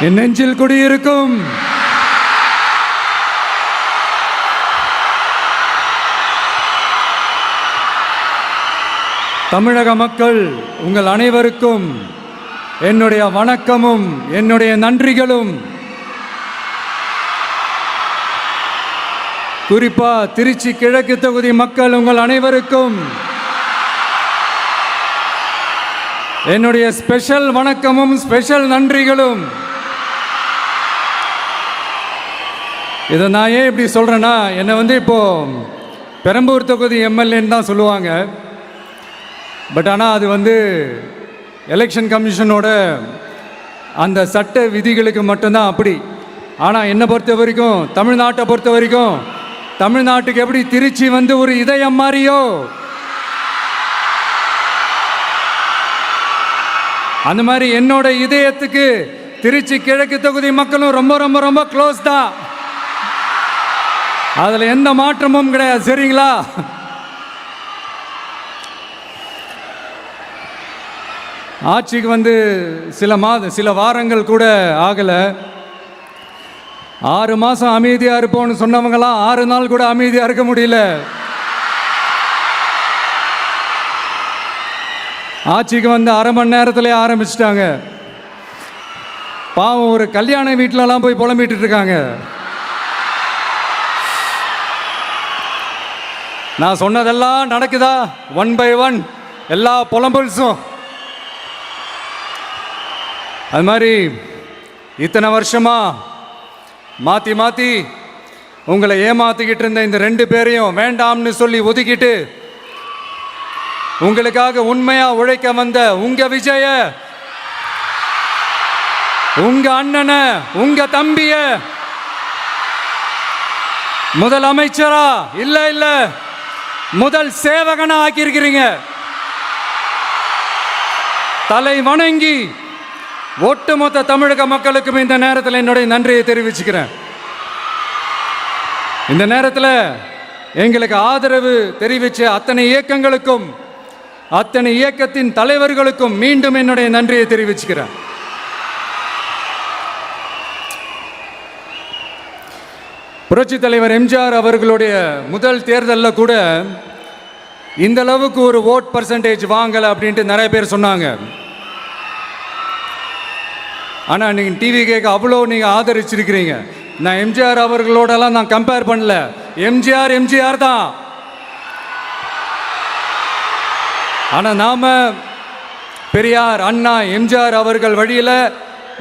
என் நெஞ்சில் குடியிருக்கும் தமிழக மக்கள் உங்கள் அனைவருக்கும் என்னுடைய வணக்கமும் என்னுடைய நன்றிகளும். குறிப்பா திருச்சி கிழக்கு தொகுதி மக்கள் உங்கள் அனைவருக்கும் என்னுடைய ஸ்பெஷல் வணக்கமும் ஸ்பெஷல் நன்றிகளும். இதை நான் ஏன் இப்படி சொல்கிறேன்னா, என்னை இப்போ பெரம்பூர் தொகுதி எம்எல்ஏன்னு தான் சொல்லுவாங்க. பட் ஆனால் அது எலெக்ஷன் கமிஷனோட அந்த சட்ட விதிகளுக்கு மட்டும்தான் அப்படி. ஆனால் என்னை பொறுத்த வரைக்கும், தமிழ்நாட்டை பொறுத்த வரைக்கும், தமிழ்நாட்டுக்கு எப்படி திருச்சி ஒரு இதயம் மாறியோ, அந்த மாதிரி என்னோட இதயத்துக்கு திருச்சி கிழக்கு தொகுதி மக்களும் ரொம்ப ரொம்ப ரொம்ப க்ளோஸ் தான். அதில் எந்த மாற்றமும் கிடையாது. சரிங்களா? ஆட்சிக்கு சில வாரங்கள் கூட ஆகலை. 6 மாதம் அமைதியாக இருப்போம்னு சொன்னவங்களாம் 6 நாள் கூட அமைதியாக இருக்க முடியல. ஆட்சிக்கு அரை மணி நேரத்திலே ஆரம்பிச்சிட்டாங்க. பாவம், ஒரு கல்யாண வீட்டிலலாம் போய் புலம்பிட்டு இருக்காங்க. நான் சொன்னதெல்லாம் நடக்குதா? 1 by 1 எல்லா புலம்பல்ஸும். அது மாதிரி இத்தனை வருஷமா மாற்றி மாற்றி உங்களை ஏமாத்திக்கிட்டு இருந்த இந்த 2 பேரையும் வேண்டாம்னு சொல்லி ஒதுக்கிட்டு உங்களுக்காக உண்மையா உழைக்க வந்த உங்க விஜய, உங்க அண்ணனை, உங்க தம்பிய முதல் அமைச்சரா இல்ல முதல் சேவகனா ஆக்கியிருக்கிறீங்க. தலை வணங்கி ஒட்டுமொத்த தமிழக மக்களுக்கும் இந்த நேரத்தில் என்னுடைய நன்றியை தெரிவிச்சுக்கிறேன். இந்த நேரத்தில் எங்களுக்கு ஆதரவு தெரிவித்த அத்தனை இயக்கங்களுக்கும், அத்தனை இயக்கத்தின் தலைவர்களுக்கும் மீண்டும் என்னுடைய நன்றியை தெரிவிச்சுக்கிறேன். புரட்சி தலைவர் எம்ஜிஆர் அவர்களுடைய முதல் தேர்தலில் கூட இந்த அளவுக்கு ஒரு ஓட் பர்சன்டேஜ் வாங்கலை அப்படின்ட்டு நிறைய பேர் சொன்னாங்க. ஆனால் நீங்கள் டிவி கேட்க அவ்வளோ நீங்கள் ஆதரிச்சிருக்கிறீங்க. நான் எம்ஜிஆர் அவர்களோடலாம் நான் கம்பேர் பண்ணல. எம்ஜிஆர் தான். ஆனால் நாம் பெரியார், அண்ணா, எம்ஜிஆர் அவர்கள் வழியில்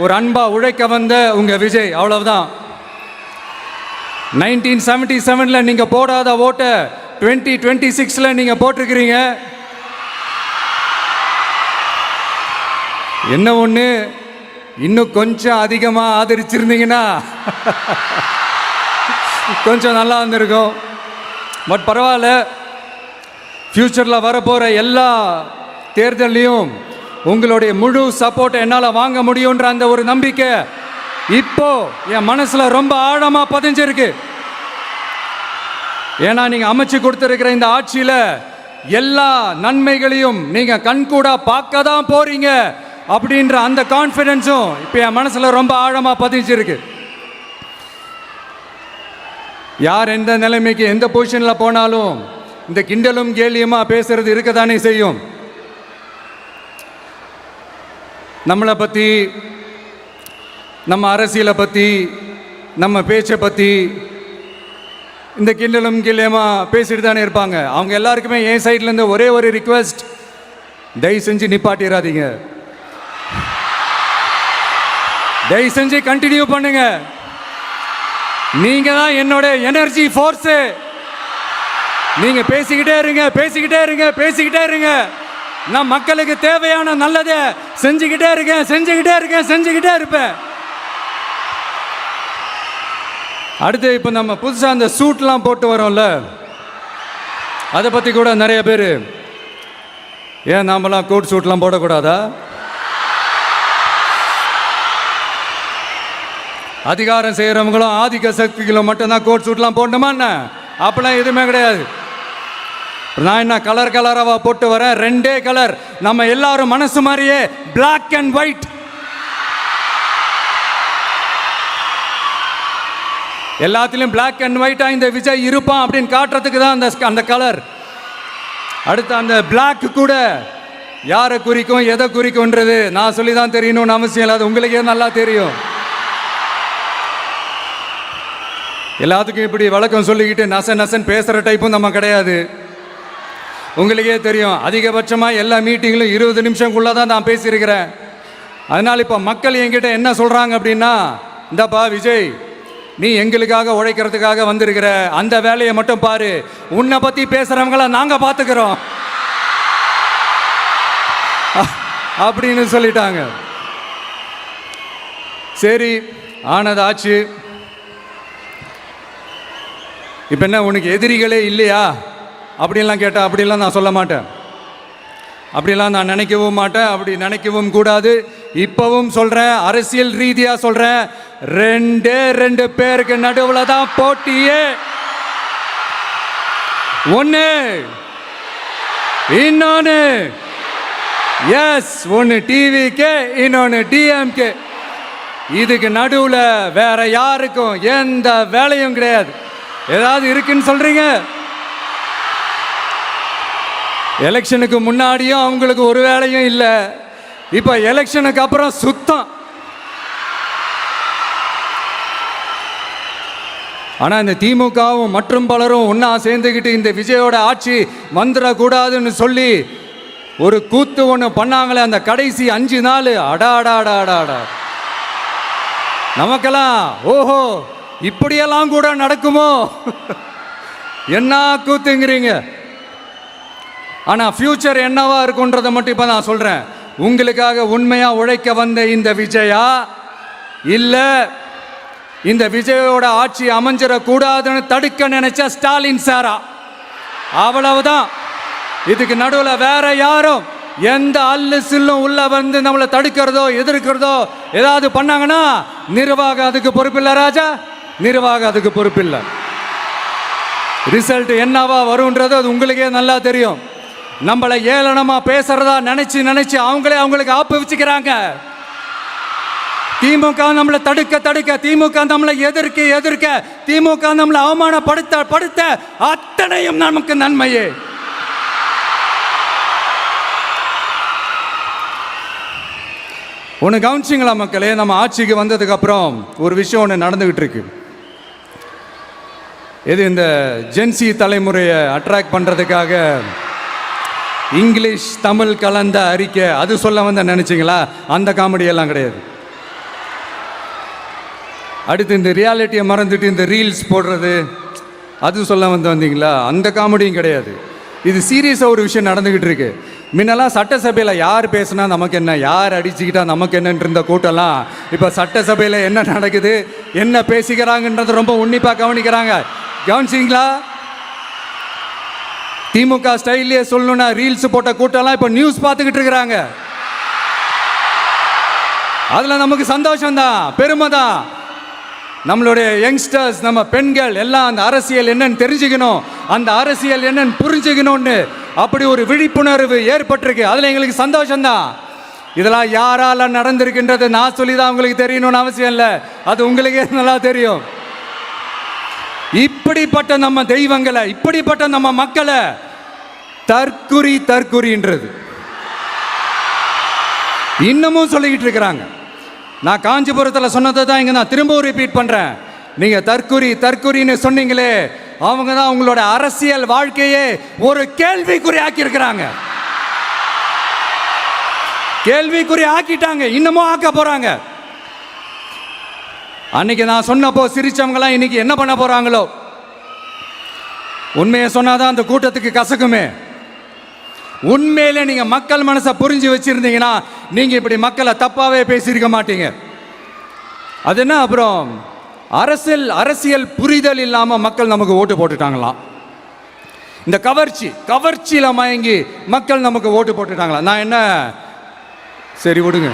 ஒரு அன்பா உழைக்க வந்த உங்கள் விஜய், அவ்வளவுதான். 1977 நீங்கள் போடாத ஓட்டை 2026 நீங்கள் போட்டிருக்கிறீங்க. என்ன ஒன்று, இன்னும் கொஞ்சம் அதிகமாக ஆதரிச்சிருந்தீங்கன்னா கொஞ்சம் நல்லா இருந்திருக்கும். பட் பரவாயில்ல, ஃப்யூச்சரில் வரப்போகிற எல்லா தேர்தலையும் உங்களுடைய முழு சப்போர்ட்டை என்னால் வாங்க முடியுன்ற அந்த ஒரு நம்பிக்கை இப்போ என் மனசில் ரொம்ப ஆழமாக பதிஞ்சிருக்கு. ஏன்னா நீங்கள் அமைச்சு கொடுத்துருக்கிற இந்த ஆட்சியில் எல்லா நன்மைகளையும் நீங்கள் கண்கூடா பார்க்க தான் போறீங்க அப்படின்ற அந்த கான்ஃபிடென்ஸும் இப்போ என் மனசில் ரொம்ப ஆழமாக பதிஞ்சிருக்கு. யார் எந்த நிலைமைக்கு எந்த பொசிஷனில் போனாலும் இந்த கிண்டலும் கேலியுமா பேசுறது இருக்க தானே செய்யும். நம்மளை பற்றி, நம்ம அரசியலை பற்றி, நம்ம பேச்சை பற்றி இந்த கிண்டலும் கில்லியமா பேசிட்டு தானே இருப்பாங்க. அவங்க எல்லாருக்குமே என் சைட்லேருந்து ஒரே ஒரு ரிக்வெஸ்ட், தயவு செஞ்சு நிப்பாட்டிடாதீங்க. தயவு செஞ்சு கண்டினியூ பண்ணுங்க. நீங்க தான் என்னோட எனர்ஜி ஃபோர்ஸு. நீங்க பேசிக்கிட்டே இருங்க. நான் மக்களுக்கு தேவையான நல்லதை செஞ்சுக்கிட்டே இருப்பேன். அடுத்து இப்போ நம்ம புதுசாக அந்த சூட்லாம் போட்டு வரோம்ல, அதை பற்றி கூட நிறைய பேர், ஏன் நாமெல்லாம் கோட் சூட்லாம் போடக்கூடாதா? அதிகாரம் செய்கிறவங்களும் ஆதிக்க சக்திகளும் மட்டும்தான் கோட் சூட்லாம் போடணுமா என்ன? அப்பெல்லாம் எதுவுமே கிடையாது. நான் என்ன கலராக போட்டு வரேன், 2 கலர். நம்ம எல்லாரும் மனசு மாதிரியே பிளாக் அண்ட் ஒயிட். எல்லாத்திலையும் பிளாக் அண்ட் ஒயிட்டாக இந்த விஜய் இருப்பான் அப்படின்னு காட்டுறதுக்கு தான் அந்த கலர். அடுத்து அந்த பிளாக் கூட யாரை குறிக்கும் எதை குறிக்கும்ன்றது நான் சொல்லி தான் தெரியணும்னு அவசியம் இல்லை, அது உங்களுக்கே நல்லா தெரியும். எல்லாத்துக்கும் இப்படி வழக்கம் சொல்லிக்கிட்டு நசன் பேசுகிற டைப்பும் நம்ம கிடையாது. உங்களுக்கே தெரியும், அதிகபட்சமாக எல்லா மீட்டிங்கிலும் 20 நிமிஷம்குள்ளே தான் நான் பேசியிருக்கிறேன். அதனால் இப்போ மக்கள் என்கிட்ட என்ன சொல்கிறாங்க அப்படின்னா, இந்தப்பா விஜய், நீ எங்களுக்காக உழைக்கிறதுக்காக வந்திருக்கிற, அந்த வேலையை மட்டும் பாரு, உன்னை பற்றி பேசுகிறவங்கள நாங்கள் பார்த்துக்கிறோம் அப்படின்னு சொல்லிட்டாங்க. சரி, ஆனது ஆச்சு. இப்போ என்ன, உனக்கு எதிரிகளே இல்லையா அப்படின்லாம் கேட்டால் அப்படிலாம் நான் சொல்ல மாட்டேன், அப்படிலாம் நான் நினைக்கவும் மாட்டேன், அப்படி நினைக்கவும் கூடாது. இப்பவும் சொல்கிறேன், அரசியல் ரீதியாக சொல்கிறேன், 2 பேருக்கு நடுவில் தான் போட்டியே. ஒன்று இன்னொன்று, எஸ், ஒன்று டிவிக்கு, இன்னொன்று டிஎம்கே. இதுக்கு நடுவில் வேற யாருக்கும் எந்த வேலையும் கிடையாது. ஏதாவது இருக்குன்னு சொல்றீங்க? எலெக்ஷனுக்கு முன்னாடியும் அவங்களுக்கு ஒரு வேலையும் இல்லை, இப்போ எலெக்ஷனுக்கு அப்புறம் சுத்தம். ஆனால் இந்த திமுகவும் மற்றும் பலரும் ஒன்றா சேர்ந்துக்கிட்டு இந்த விஜயோட ஆட்சி வந்துடக்கூடாதுன்னு சொல்லி ஒரு கூத்து ஒன்று பண்ணாங்களே, அந்த கடைசி 5 நாள், அடாடாடாடாடா, நமக்கெல்லாம் ஓஹோ இப்படியெல்லாம் கூட நடக்குமோ என்ன கூத்துங்கிறீங்க. ஆனால் ஃபியூச்சர் என்னவா இருக்குன்றதை மட்டும் இப்போ நான் சொல்கிறேன். உங்களுக்காக உண்மையாக உழைக்க வந்த இந்த விஜயா, இல்லை இந்த விஜயோட ஆட்சி அமைஞ்சிடக்கூடாதுன்னு தடுக்க நினைச்ச ஸ்டாலின் சாரா, அவ்வளவுதான். இதுக்கு நடுவில் வேற யாரும் எந்த அல்லு சில்லும் உள்ள வந்து நம்மளை தடுக்கிறதோ எதிர்க்கிறதோ ஏதாவது பண்ணாங்கன்னா நிர்வாகம் அதுக்கு பொறுப்பில்லை ராஜா, நிர்வாகம் அதுக்கு பொறுப்பில்லை. ரிசல்ட் என்னவா வரும்ன்றது அது உங்களுக்கே நல்லா தெரியும். நம்மளை ஏளனமா பேசுறதா நினைச்சு அவங்களுக்கு ஆப்பு வச்சுக்கிறாங்க. திமுக நம்மளை தடுக்க, திமுக நம்மளை எதிர்க்க, திமுக நம்மளை அவமானப்படுத்த அத்தனையும் நமக்கு நன்மையே. ஒன்று கவனிச்சிங்களா மக்களே, நம்ம ஆட்சிக்கு வந்ததுக்கு அப்புறம் ஒரு விஷயம் ஒன்று நடந்துகிட்டு இருக்கு. இது இந்த ஜென்சி தலைமுறையை அட்ராக்ட் பண்ணுறதுக்காக இங்கிலீஷ் தமிழ் கலந்த அறிக்கை, அது சொல்ல வந்த நினைச்சிங்களா? அந்த காமெடியெல்லாம் கிடையாது. அடுத்து இந்த ரியாலிட்டியை மறந்துட்டு இந்த ரீல்ஸ் போடுறது, அது சொல்ல வந்தீங்களா? அந்த காமெடியும் கிடையாது. இது சீரியஸாக ஒரு விஷயம் நடந்துக்கிட்டு இருக்கு. முன்னெல்லாம் சட்டசபையில் யார் பேசுனா நமக்கு என்ன, யார் அடிச்சுக்கிட்டா நமக்கு என்னன்னு இருந்த கூட்டம்லாம் இப்போ சட்டசபையில் என்ன நடக்குது, என்ன பேசிக்கிறாங்கன்றது ரொம்ப உன்னிப்பாக கவனிக்கிறாங்க. கவனிச்சிங்களா? திமுக ஸ்டைல்லையே சொல்லணும்னா ரீல்ஸ் போட்ட கூட்டம்லாம் இப்போ நியூஸ் பார்த்துக்கிட்டு இருக்கிறாங்க. அதில் நமக்கு சந்தோஷம்தான், பெருமை தான். நம்மளுடைய யங்ஸ்டர்ஸ், நம்ம பெண்கள் எல்லாம் அந்த அரசியல் என்னன்னு தெரிஞ்சுக்கணும், அந்த அரசியல் என்னன்னு புரிஞ்சுக்கணும்னு அப்படி ஒரு விழிப்புணர்வு ஏற்பட்டிருக்கு. அதில் எங்களுக்கு சந்தோஷம்தான். இதெல்லாம் யாரால நடந்திருக்கின்றது நான் சொல்லி தான் உங்களுக்கு தெரியணும்னு அவசியம் இல்லை, அது உங்களுக்கே நல்லா தெரியும். இப்படிப்பட்ட நம்ம தெய்வங்களை, இப்படிப்பட்ட நம்ம மக்களை தற்குறின்றது இன்னமும் சொல்லிக்கிட்டு இருக்கிறாங்க. நான் காஞ்சிபுரத்தில் சொன்னதை தான் இங்கே நான் திரும்பவும் ரிப்பீட் பண்ணுறேன். நீங்கள் தற்குறின்னு சொன்னீங்களே, அவங்க தான் உங்களோட அரசியல் வாழ்க்கையே ஒரு கேள்விக்குறி ஆக்கியிருக்கிறாங்க. கேள்விக்குறி ஆக்கிட்டாங்க, இன்னமும் ஆக்க போகிறாங்க. அன்னைக்கு நான் சொன்னப்போ சிரிச்சவங்களாம் இன்னைக்கு என்ன பண்ண போகிறாங்களோ. உண்மையை சொன்னாதான் அந்த கூட்டத்துக்கு கசக்குமே. உண்மையிலே நீங்க மக்கள் மனசை புரிஞ்சு வச்சிருந்தீங்கன்னா நீங்க இப்படி மக்களை தப்பாவே பேசியிருக்க மாட்டீங்க. அது என்ன, அப்புறம் அரசியல் புரிதல் இல்லாம மக்கள் நமக்கு ஓட்டு போட்டுட்டாங்களாம். இந்த கவர்ச்சியில மயங்கி மக்கள் நமக்கு ஓட்டு போட்டுட்டாங்களா? நான் என்ன, சரி விடுங்க.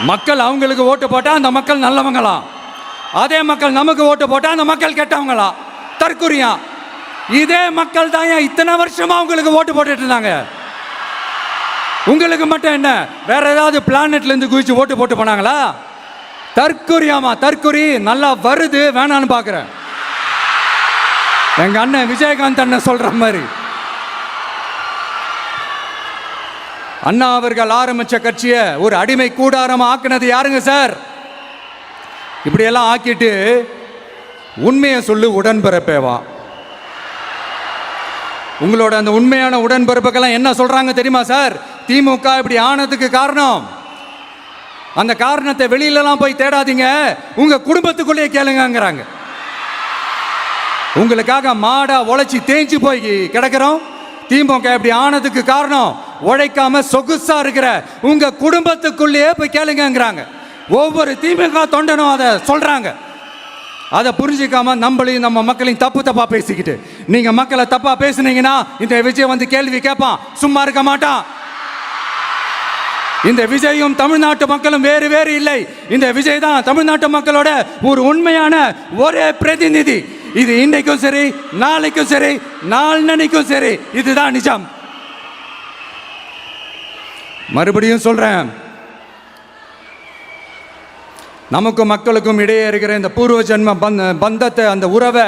மக்கள் அவங்களுக்கு ஓட்டு போட்டா அந்த மக்கள் நல்லவங்களாம், அதே மக்கள் நமக்கு ஓட்டு போட்டா அந்த மக்கள் கெட்டவங்களா? தற்குறியா? இதே மக்கள் தான் இத்தனை வருஷமா அவங்களுக்கு ஓட்டு போட்டுட்டு இருந்தாங்க. உங்களுக்கு மட்டும் என்ன, வேற ஏதாவது பிளானட்ல இருந்து குதிச்சு ஓட்டு போட்டு போனாங்களா? தற்கொரியாமா, தற்கொரி நல்லா வருது, வேணான்னு பாக்குறேன். எங்க அண்ணன் விஜயகாந்த் அண்ணன் சொல்ற மாதிரி, அண்ணா அவர்கள் ஆரம்பிச்ச கட்சியை ஒரு அடிமை கூடாரமா ஆக்குனது யாருங்க சார்? இப்படியெல்லாம் ஆக்கிட்டு உண்மையை சொல்லு உடன்பிறப்பேவா. உங்களோட அந்த உண்மையான உடன்பிறப்புக்கெல்லாம் என்ன சொல்றாங்க தெரியுமா சார்? திமுக இப்படி ஆனதுக்கு காரணம், அந்த காரணத்தை வெளியிலலாம் போய் தேடாதீங்க, உங்க குடும்பத்துக்குள்ளேயே கேளுங்கிறாங்க. உங்களுக்காக மாடா உழைச்சி தேஞ்சு போய் கிடக்கிறோம். திமுக இப்படி ஆனதுக்கு காரணம் உழைக்காம சொகுசா இருக்கிற உங்க குடும்பத்துக்குள்ளேயே போய் கேளுங்கிறாங்க. ஒவ்வொரு திமுக தொண்டனும் அதை சொல்றாங்க. அதை புரிஞ்சிக்காம நம்மளையும் நம்ம மக்களையும் தப்பா பேசிக்கிட்டு, நீங்க மக்களை தப்பா பேசுனீங்கன்னா இந்த விஜய் வந்து கேள்வி கேட்பான், சும்மா இருக்க மாட்டான். இந்த விஜயும் தமிழ்நாட்டு மக்களும் வேறு வேறு இல்லை. இந்த விஜய் தான் தமிழ்நாட்டு மக்களோட ஒரு உண்மையான ஒரே பிரதிநிதி. இது இன்னைக்கும் சரி, நாளைக்கும் சரி, நாளன்னைக்கும் சரி, இதுதான் நிஜம். மறுபடியும் சொல்றேன், நமக்கும் மக்களுக்கும் இடையே இருக்கிற இந்த பூர்வ ஜென்ம பந்தத்தை, அந்த உறவை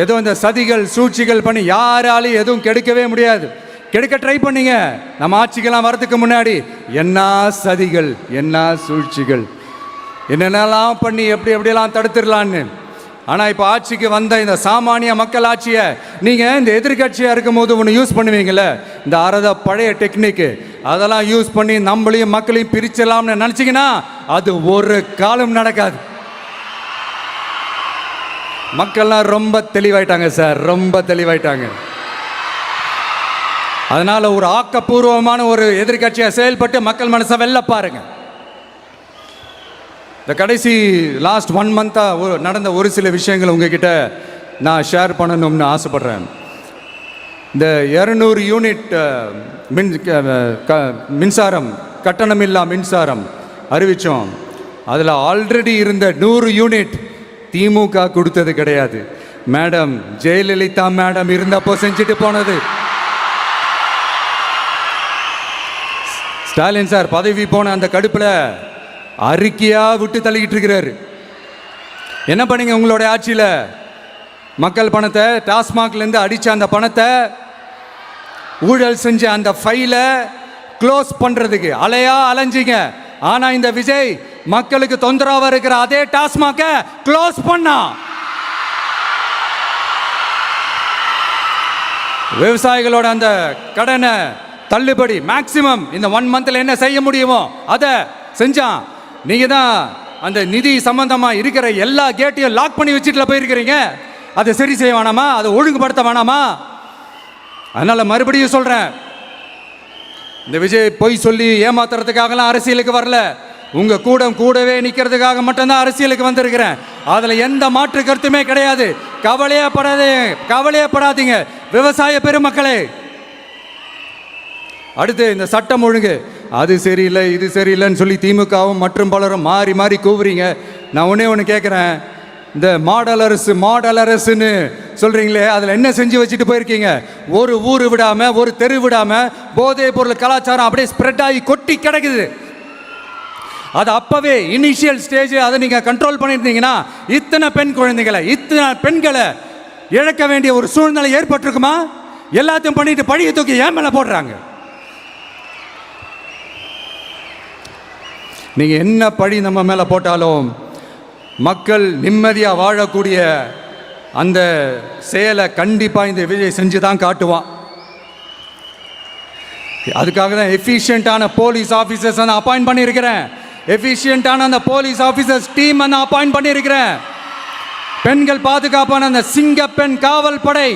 ஏதோ இந்த சதிகள் சூழ்ச்சிகள் பண்ணி யாராலையும் எதுவும் கெடுக்கவே முடியாது. கெடுக்க ட்ரை பண்ணீங்க நம்ம ஆட்சிக்கெல்லாம் வரதுக்கு முன்னாடி, என்ன சதிகள், என்ன சூழ்ச்சிகள், என்னென்னலாம் பண்ணி எப்படியெல்லாம் தடுத்துடலான்னு. ஆனால் இப்போ ஆட்சிக்கு வந்த இந்த சாமானிய மக்கள் ஆட்சியை நீங்கள் இந்த எதிர்கட்சியாக இருக்கும் போது ஒன்று யூஸ் பண்ணுவீங்களே, இந்த பழைய டெக்னிக்கு, அதெல்லாம் யூஸ் பண்ணி நம்மளையும் மக்களையும் பிரிச்சலாம்னு நினச்சிங்கன்னா அது ஒரு காலம் நடக்காது. மக்கள்லாம் ரொம்ப தெளிவாயிட்டாங்க சார், ரொம்ப தெளிவாயிட்டாங்க. அதனால ஒரு ஆக்கப்பூர்வமான ஒரு எதிர்கட்சியை செயல்பட்டு மக்கள் மனசை வெல்ல பாருங்க. இந்த கடைசி லாஸ்ட் 1 மந்த்தாக நடந்த ஒரு சில விஷயங்கள் உங்ககிட்ட நான் ஷேர் பண்ணணும்னு ஆசைப்படுறேன். இந்த 200 யூனிட் மின்சாரம், கட்டணமில்லா மின்சாரம் அறிவித்தோம். அதில் ஆல்ரெடி இருந்த 100 யூனிட் திமுக கொடுத்தது கிடையாது. மேடம் ஜெயலலிதா மேடம் இருந்தப்போ செஞ்சுட்டு போனது. ஸ்டாலின் சார் பதவி போன அந்த கடுப்பில் அறிக்கையா விட்டு தள்ளிக்கிட்டு இருக்கிறாரு. என்ன பண்ணீங்க உங்களுடைய ஆட்சியில்? மக்கள் பணத்தை, டாஸ்மாக்லேருந்து அடித்த அந்த பணத்தை, ஊழல் செஞ்ச அந்த ஃபைலை க்ளோஸ் பண்ணுறதுக்கு அலையா அலைஞ்சிங்க. ஆனால் இந்த விஜய் மக்களுக்கு தொந்தரவாக இருக்கிற அதே டாஸ்மாகை க்ளோஸ் பண்ணா. விவசாயிகளோட அந்த கடனை தள்ளுபடி மேக்சிமம் இந்த 1 மந்த்ல என்ன செய்ய முடியுமோ அதை செஞ்சான். நீங்க தான் அந்த நிதி சம்பந்தமா இருக்கிற எல்லா கேட்டையும் லாக் பண்ணி வச்சுட்டு போயிருக்கிறீங்க. அதை சரி செய்ய வேணாமா? அதை ஒழுங்குபடுத்த வேணாமா? அதனால மறுபடியும் சொல்றேன், இந்த விஜய் பொய் சொல்லி ஏமாத்துறதுக்காகலாம் அரசியலுக்கு வரல. உங்க கூடவே நிக்கிறதுக்காக மட்டும்தான் அரசியலுக்கு வந்திருக்கிறேன். அதுல எந்த மாற்று கருத்துமே கிடையாது. கவலையப்படாதீங்க விவசாய பெருமக்களே. அடுத்து இந்த சட்டம் ஒழுங்கு, அது சரியில்லை இது சரியில்லைன்னு சொல்லி திமுகவும் மற்றும் பலரும் மாறி மாறி கூவுறீங்க. நான் ஒன்று கேட்குறேன், இந்த மாடல் அரசுன்னு சொல்கிறீங்களே, அதில் என்ன செஞ்சு வச்சுட்டு போயிருக்கீங்க? ஒரு ஊர் விடாமல், ஒரு தெரு விடாமல் போதைப் பொருள் கலாச்சாரம் அப்படியே ஸ்ப்ரெட் ஆகி கொட்டி கிடக்குது. அது அப்போவே இனிஷியல் ஸ்டேஜ் அதை நீங்கள் கண்ட்ரோல் பண்ணியிருந்தீங்கன்னா இத்தனை பெண்களை இழக்க வேண்டிய ஒரு சூழ்நிலை ஏற்பட்டிருக்குமா? எல்லாத்தையும் பண்ணிட்டு பழிய தூக்கி ஏன் மேலே போடுறாங்க? நீங்கள் என்ன பழி நம்ம மேலே போட்டாலும் மக்கள் நிம்மதியாக வாழக்கூடிய அந்த செயலை கண்டிப்பாக இந்த விஜய் செஞ்சு தான் காட்டுவான். அதுக்காக தான் எஃபிஷியண்டான போலீஸ் ஆஃபீஸர்ஸ் நான் அப்பாயிண்ட் பண்ணியிருக்கிறேன். எஃபிஷியண்டான அந்த போலீஸ் ஆஃபீஸர்ஸ் டீம் நான் அப்பாயிண்ட் பண்ணியிருக்கிறேன். பெண்கள் பாதுகாப்பான அந்த சிங்க பெண் காவல் படை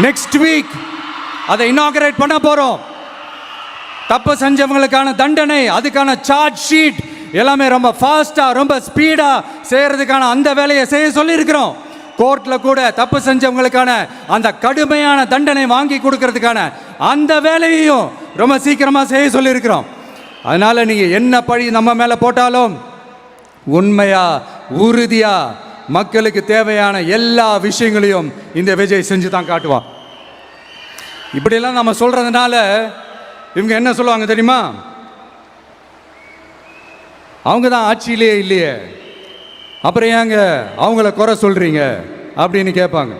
நெக்ஸ்ட் வீக் அதை இனாகரேட் பண்ண போகிறோம். தப்பு செஞ்சவங்களுக்கான தண்டனை, அதுக்கான சார்ஜ் ஷீட் எல்லாமே ரொம்ப ஃபாஸ்ட்டாக ரொம்ப ஸ்பீடாக செய்கிறதுக்கான அந்த வேலையை செய்ய சொல்லியிருக்கிறோம். கோர்ட்டில் கூட தப்பு செஞ்சவங்களுக்கான அந்த கடுமையான தண்டனை வாங்கி கொடுக்கறதுக்கான அந்த வேலையையும் ரொம்ப சீக்கிரமாக செய்ய சொல்லியிருக்கிறோம். அதனால் நீங்கள் என்ன பழி நம்ம மேலே போட்டாலும் உண்மையாக உறுதியாக மக்களுக்கு தேவையான எல்லா விஷயங்களையும் இந்த விஜய் செஞ்சு தான் காட்டுவான். இப்படியெல்லாம் நம்ம சொல்கிறதுனால இவங்க என்ன சொல்லுவாங்க தெரியுமா? அவங்க தான் ஆட்சியிலே இல்லையே, அப்புறம் ஏங்க அவங்கள குறை சொல்கிறீங்க அப்படின்னு கேட்பாங்க.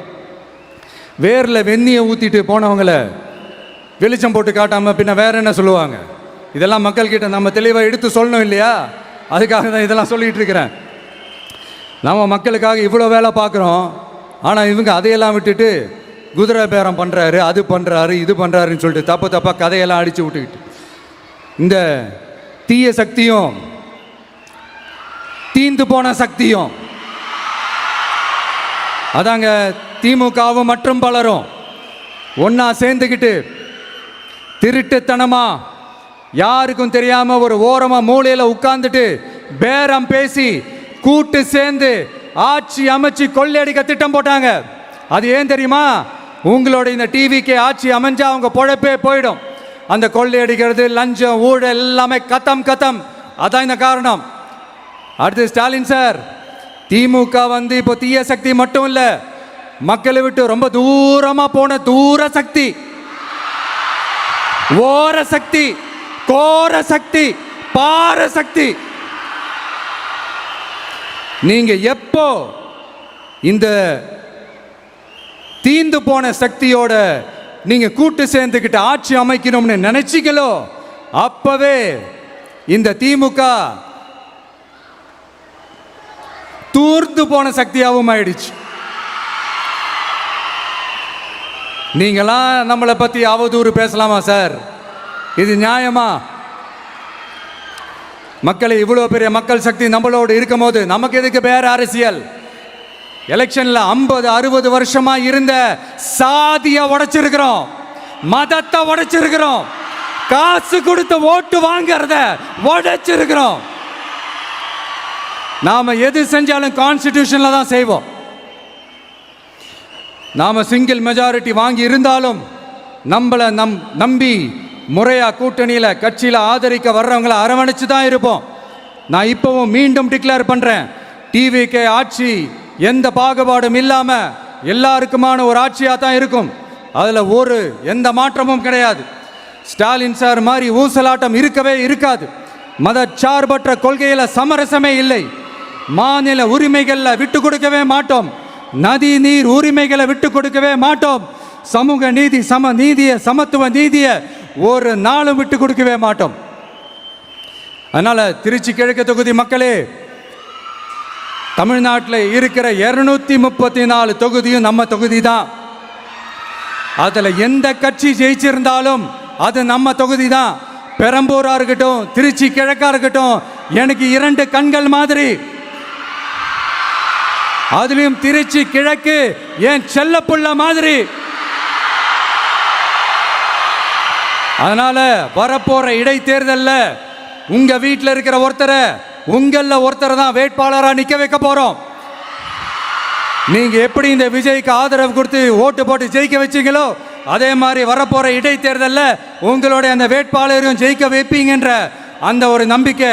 வேரில் வெந்நியை ஊற்றிட்டு போனவங்கள வெளிச்சம் போட்டு காட்டாமல் பின்ன வேற என்ன சொல்லுவாங்க? இதெல்லாம் மக்கள்கிட்ட நம்ம தெளிவாக எடுத்து சொல்லணும் இல்லையா? அதுக்காக தான் இதெல்லாம் சொல்லிகிட்டு இருக்கிறேன். நம்ம மக்களுக்காக இவ்வளோ வேலை பார்க்குறோம், ஆனால் இவங்க அதையெல்லாம் விட்டுட்டு குதிரை பேரம் பண்ணுறாரு, அது பண்ணுறாரு, இது பண்ணுறாருன்னு சொல்லிட்டு தப்பாக கதையெல்லாம் அடித்து விட்டுக்கிட்டு இந்த தீய சக்தியும் தீந்து போன சக்தியும் அதாங்க திமுகவும் மற்றும் பலரும் ஒன்னா சேர்ந்துக்கிட்டு திருட்டுத்தனமா யாருக்கும் தெரியாம ஒரு ஓரமா மூலையில உட்கார்ந்துட்டு பேரம் பேசி கூட்டு சேர்ந்து ஆட்சி அமைச்சு கொள்ளையடிக்க திட்டம் போட்டாங்க. அது ஏன் தெரியுமா? உங்களோட இந்த டிவிக்கு ஆட்சி அமைஞ்சா அவங்க பொழப்பே போயிடும். அந்த கொள்ளையடிக்கிறது, லஞ்சம், ஊழல் எல்லாமே கத்தம். அதான் இந்த காரணம். அடுத்து ஸ்டாலின் சார், திமுக இப்போ தீய சக்தி மட்டும் இல்ல, மக்களை விட்டு ரொம்ப தூரமா போன தூர சக்தி, ஓர சக்தி, கோர சக்தி, பார சக்தி. நீங்க எப்போ இந்த தீந்து போன சக்தியோட நீங்க கூட்டு சேர்ந்துக்கிட்டு ஆட்சி அமைக்கணும்னு நினைச்சீங்களோ, அப்பவே இந்த திமுக தூர்ந்து போன சக்தியாகவும் ஆயிடுச்சு. நீங்களாம் நம்மளை பத்தி அவதூறு பேசலாமா சார்? இது நியாயமா? மக்களை இவ்வளவு பெரிய மக்கள் சக்தி நம்மளோடு இருக்கும் போது நமக்கு எதுக்கு வேற அரசியல்? எலெக்ஷன்ல 50-60 வருஷமா இருந்த சாதியை உடைச்சிருக்கிறோம், மதத்தை உடைச்சிருக்கிறோம், காசு கொடுத்து ஓட்டு வாங்கறத உடைச்சிருக்கிறோம். நாம எது செஞ்சாலும் கான்ஸ்டிடியூஷன்ல தான் செய்வோம். நாம சிங்கிள் மெஜாரிட்டி வாங்கி இருந்தாலும் நம்மளை நம்பி முறையா கூட்டணியில கட்சியில ஆதரிக்க வர்றவங்களை அரவணைச்சு தான் இருப்போம். நான் இப்பவும் மீண்டும் டிக்ளேர் பண்றேன், டிவிகே ஆட்சி எந்த பாகுபாடும் இல்லாம எல்லாருக்குமான ஒரு ஆட்சியா தான் இருக்கும். அதுல எந்த மாற்றமும் கிடையாது. ஸ்டாலின் சார் மாதிரி ஊசலாட்டம் இருக்கவே இருக்காது. மதச்சார்பற்ற கொள்கையில சமரசமே இல்லை. மாநில உரிமைகளை விட்டு கொடுக்கவே மாட்டோம். நதி நீர் உரிமைகளை விட்டு கொடுக்கவே மாட்டோம். சமூக நீதி, சம நீதிய, சமத்துவ நீதிய ஒரு நாளும் விட்டு கொடுக்கவே மாட்டோம். அதனால திருச்சி கிழக்கு தொகுதி மக்களே, தமிழ்நாட்டில் இருக்கிற 234 தொகுதியும் நம்ம தொகுதி தான். அதுல எந்த கட்சி ஜெயிச்சிருந்தாலும் அது நம்ம தொகுதி தான். பெரம்பூரா இருக்கட்டும், திருச்சி கிழக்கா இருக்கட்டும், எனக்கு 2 கண்கள் மாதிரி. அதுலயும் திருச்சி கிழக்கு என் செல்ல புள்ள மாதிரி. அதனால வரப்போற இடைத்தேர்தல்ல உங்க வீட்டில் இருக்கிற ஒருத்தரை, உங்கள ஒருத்தரை தான் வேட்பாளரா நிக்க வைக்க போறோம். நீங்க எப்படி இந்த விஜய்க்கு ஆதரவு கொடுத்து ஓட்டு போட்டு ஜெயிக்க வச்சீங்களோ, அதே மாதிரி வரப்போற இடைத்தேர்தல்ல உங்களுடைய அந்த வேட்பாளரையும் ஜெயிக்க வைப்பீங்கன்ற அந்த ஒரு நம்பிக்கை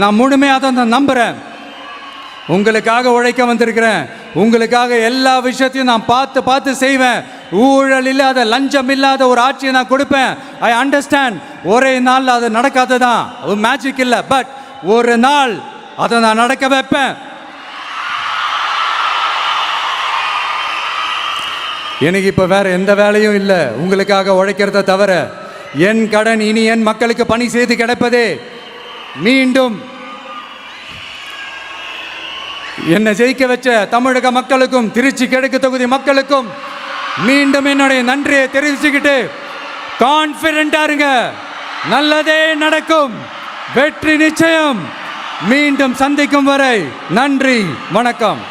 நான் முழுமையாக தான் நம்புறேன். உங்களுக்காக உழைக்க வந்திருக்கிறேன். உங்களுக்காக எல்லா விஷயத்தையும் நான் பார்த்து செய்வேன். ஊழல் இல்லாத, லஞ்சம் இல்லாத ஒரு ஆட்சியை நான் கொடுப்பேன். I understand. ஒரே நாள் அது நடக்காததான், ஒரு மேஜிக் இல்லை. பட் ஒரு நாள் அதை நான் நடக்க வைப்பேன். எனக்கு இப்போ வேற எந்த வேலையும் இல்லை உங்களுக்காக உழைக்கிறத தவிர. என் கடன் இனி என் மக்களுக்கு பணி செய்து கிடைப்பதே. மீண்டும் என்னை ஜெயிக்க வச்ச தமிழக மக்களுக்கும் திருச்சி கிழக்கு தொகுதி மக்களுக்கும் மீண்டும் என்னுடைய நன்றியை தெரிவிச்சுக்கிட்டு கான்ஃபிடென்ட்டா இருங்க, நல்லதே நடக்கும், வெற்றி நிச்சயம். மீண்டும் சந்திக்கும் வரை நன்றி, வணக்கம்.